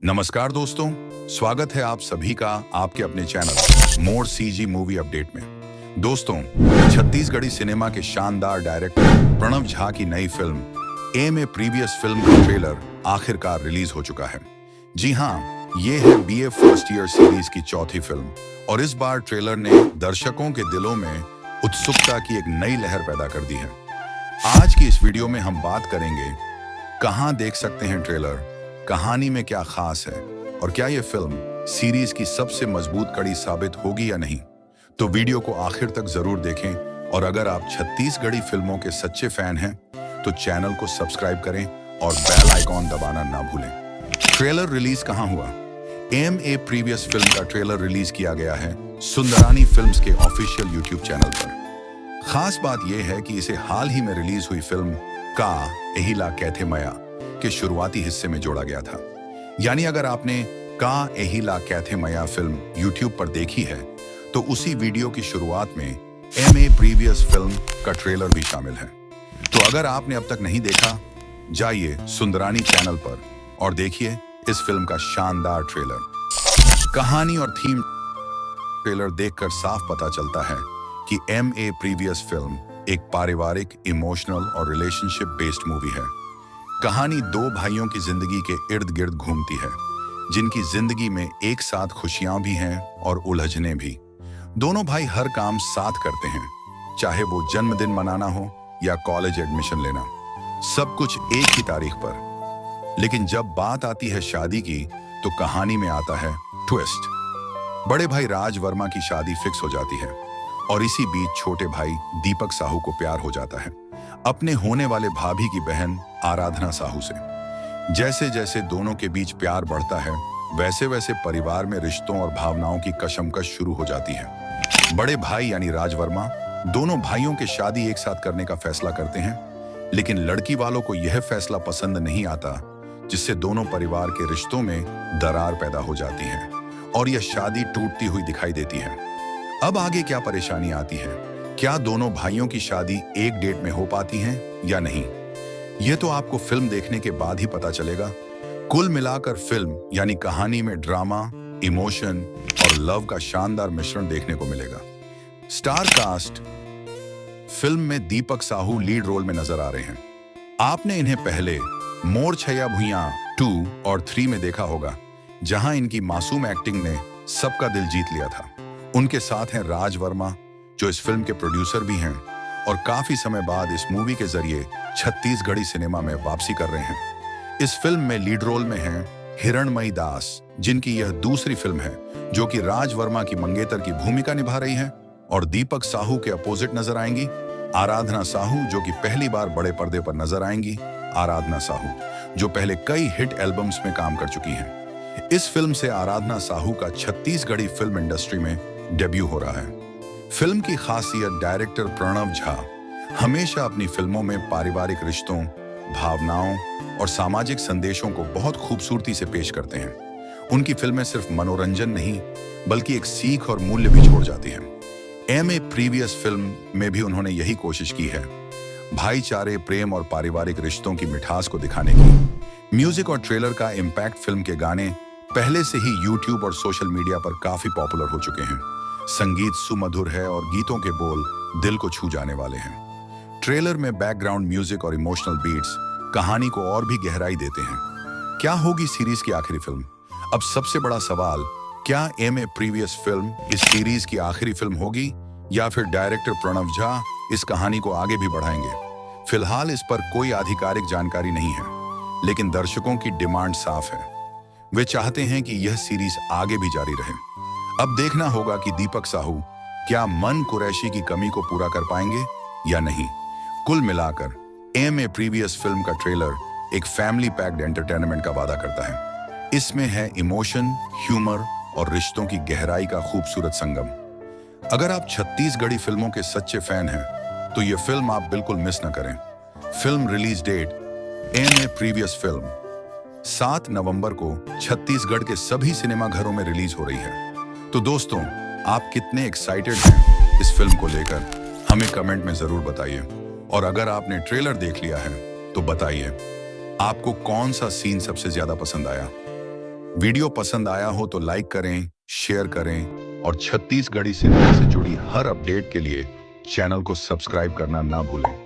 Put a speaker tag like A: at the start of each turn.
A: नमस्कार दोस्तों, स्वागत है आप सभी का आपके अपने चैनल मोर सीजी मूवी अपडेट में। दोस्तों, छत्तीसगढ़ी सिनेमा के शानदार डायरेक्टर प्रणव झा की नई film M A previous film का ट्रेलर आखिरकार रिलीज हो चुका है। जी हाँ, ये है बीए फर्स्ट ईयर सीरीज की चौथी फिल्म और इस बार ट्रेलर ने दर्शकों के दिलों में उत्सुकता की एक नई लहर पैदा कर दी है। आज की इस वीडियो में हम बात करेंगे कहां देख सकते हैं ट्रेलर, कहानी में क्या खास है और क्या यह फिल्म सीरीज की सबसे मजबूत कड़ी साबित होगी या नहीं। तो वीडियो को आखिर तक जरूर देखें और अगर आप छत्तीसगढ़ी फिल्मों के सच्चे फैन हैं तो चैनल को सब्सक्राइब करें और बेल आइकॉन दबाना ना भूलें। ट्रेलर रिलीज कहां हुआ? एम ए प्रीवियस फिल्म का ट्रेलर रिलीज किया गया है सुंदरानी फिल्म्स के ऑफिशियल यूट्यूब चैनल पर। खास बात यह है कि इसे हाल ही में रिलीज हुई फिल्म का एहिला कैथे मया के शुरुआती हिस्से में जोड़ा गया था। यानी अगर आपने का एहिला कैथे मया फिल्म YouTube पर देखी है तो उसी वीडियो की शुरुआत में एम ए प्रीवियस फिल्म का ट्रेलर भी शामिल है। तो अगर आपने अब तक नहीं देखा, जाइए सुंदरानी चैनल पर और देखिए इस फिल्म का शानदार ट्रेलर। कहानी और थीम ट्रेलर देखकर साफ पता चलता है कि एम ए प्रीवियस फिल्म एक पारिवारिक, इमोशनल और रिलेशनशिप बेस्ड मूवी है। कहानी दो भाइयों की जिंदगी के इर्द गिर्द घूमती है, जिनकी जिंदगी में एक साथ खुशियां भी हैं और उलझने भी। दोनों भाई हर काम साथ करते हैं, चाहे वो जन्मदिन मनाना हो या कॉलेज एडमिशन लेना, सब कुछ एक ही तारीख पर। लेकिन जब बात आती है शादी की तो कहानी में आता है ट्विस्ट। बड़े भाई राज वर्मा की शादी फिक्स हो जाती है और इसी बीच छोटे भाई दीपक साहू को प्यार हो जाता है अपने होने वाले भाभी की बहन आराधना साहू से। जैसे जैसे दोनों के बीच प्यार बढ़ता है, वैसे वैसे परिवार में रिश्तों और भावनाओं की कशमकश शुरू हो जाती है। बड़े भाई यानी राज वर्मा दोनों भाइयों की शादी एक साथ करने का फैसला करते हैं, लेकिन लड़की वालों को यह फैसला पसंद नहीं आता, जिससे दोनों परिवार के रिश्तों में दरार पैदा हो जाती है और यह शादी टूटती हुई दिखाई देती है। अब आगे क्या परेशानी आती है? क्या दोनों भाइयों की शादी एक डेट में हो पाती है या नहीं? यह तो आपको फिल्म देखने के बाद ही पता चलेगा। कुल मिलाकर फिल्म यानी कहानी में ड्रामा, इमोशन और लव का शानदार मिश्रण देखने को मिलेगा। स्टार कास्ट फिल्म में दीपक साहू लीड रोल में नजर आ रहे हैं। आपने इन्हें पहले मोर छैया भुइयां 2 और 3 में देखा होगा, जहां इनकी मासूम एक्टिंग ने सबका दिल जीत लिया था। उनके साथ हैं राज वर्मा, जो इस फिल्म के प्रोड्यूसर भी हैं और काफी समय बाद इस मूवी के जरिए छत्तीसगढ़ी सिनेमा में वापसी कर रहे हैं। इस फिल्म में लीड रोल में हैं हिरणमयी दास, जिनकी यह दूसरी फिल्म है, जो कि राज वर्मा की मंगेतर की भूमिका निभा रही हैं, और दीपक साहू के अपोजिट नजर आएंगी आराधना साहू, जो कि पहली बार बड़े पर्दे पर नजर आएंगी। आराधना साहू जो पहले कई हिट एल्बम्स में काम कर चुकी हैं। इस फिल्म से आराधना साहू का छत्तीसगढ़ी फिल्म इंडस्ट्री में डेब्यू हो रहा है। फिल्म की खासियत डायरेक्टर प्रणव झा हमेशा अपनी फिल्मों में पारिवारिक रिश्तों, भावनाओं और सामाजिक संदेशों को बहुत खूबसूरती से पेश करते हैं। उनकी फिल्में सिर्फ मनोरंजन नहीं बल्कि एक सीख और मूल्य भी छोड़ जाती हैं। एम ए प्रीवियस फिल्म में भी उन्होंने यही कोशिश की है, भाईचारे, प्रेम और पारिवारिक रिश्तों की मिठास को दिखाने की। म्यूजिक और ट्रेलर का इम्पैक्ट फिल्म के गाने पहले से ही यूट्यूब और सोशल मीडिया पर काफी पॉपुलर हो चुके हैं। संगीत सुमधुर है और गीतों के बोल दिल को छू जाने वाले हैं। ट्रेलर में बैकग्राउंड म्यूजिक और इमोशनल बीट्स कहानी को और भी गहराई देते हैं। क्या होगी सीरीज की आखिरी फिल्म? अब सबसे बड़ा सवाल, क्या एम ए प्रीवियस फिल्म इस सीरीज की आखिरी फिल्म होगी या फिर डायरेक्टर प्रणव झा इस कहानी को आगे भी बढ़ाएंगे? फिलहाल इस पर कोई आधिकारिक जानकारी नहीं है, लेकिन दर्शकों की डिमांड साफ है। वे चाहते हैं कि यह सीरीज आगे भी जारी रहे। अब देखना होगा कि दीपक साहू क्या मन कुरैशी की कमी को पूरा कर पाएंगे या नहीं। कुल मिलाकर एम ए प्रीवियस फिल्म का ट्रेलर एक फैमिली पैक्ड एंटरटेनमेंट का वादा करता है। इसमें है इमोशन, ह्यूमर और रिश्तों की गहराई का खूबसूरत संगम। अगर आप छत्तीसगढ़ी फिल्मों के सच्चे फैन हैं तो यह फिल्म आप बिल्कुल मिस न करें। Film release date M A previous film 7 नवंबर को छत्तीसगढ़ के सभी सिनेमा घरों में रिलीज हो रही है। तो दोस्तों, आप कितने एक्साइटेड हैं इस फिल्म को लेकर, हमें कमेंट में जरूर बताइए। और अगर आपने ट्रेलर देख लिया है तो बताइए आपको कौन सा सीन सबसे ज्यादा पसंद आया। वीडियो पसंद आया हो तो लाइक करें, शेयर करें और छत्तीसगढ़ी सिनेमा से जुड़ी हर अपडेट के लिए चैनल को सब्सक्राइब करना ना भूलें।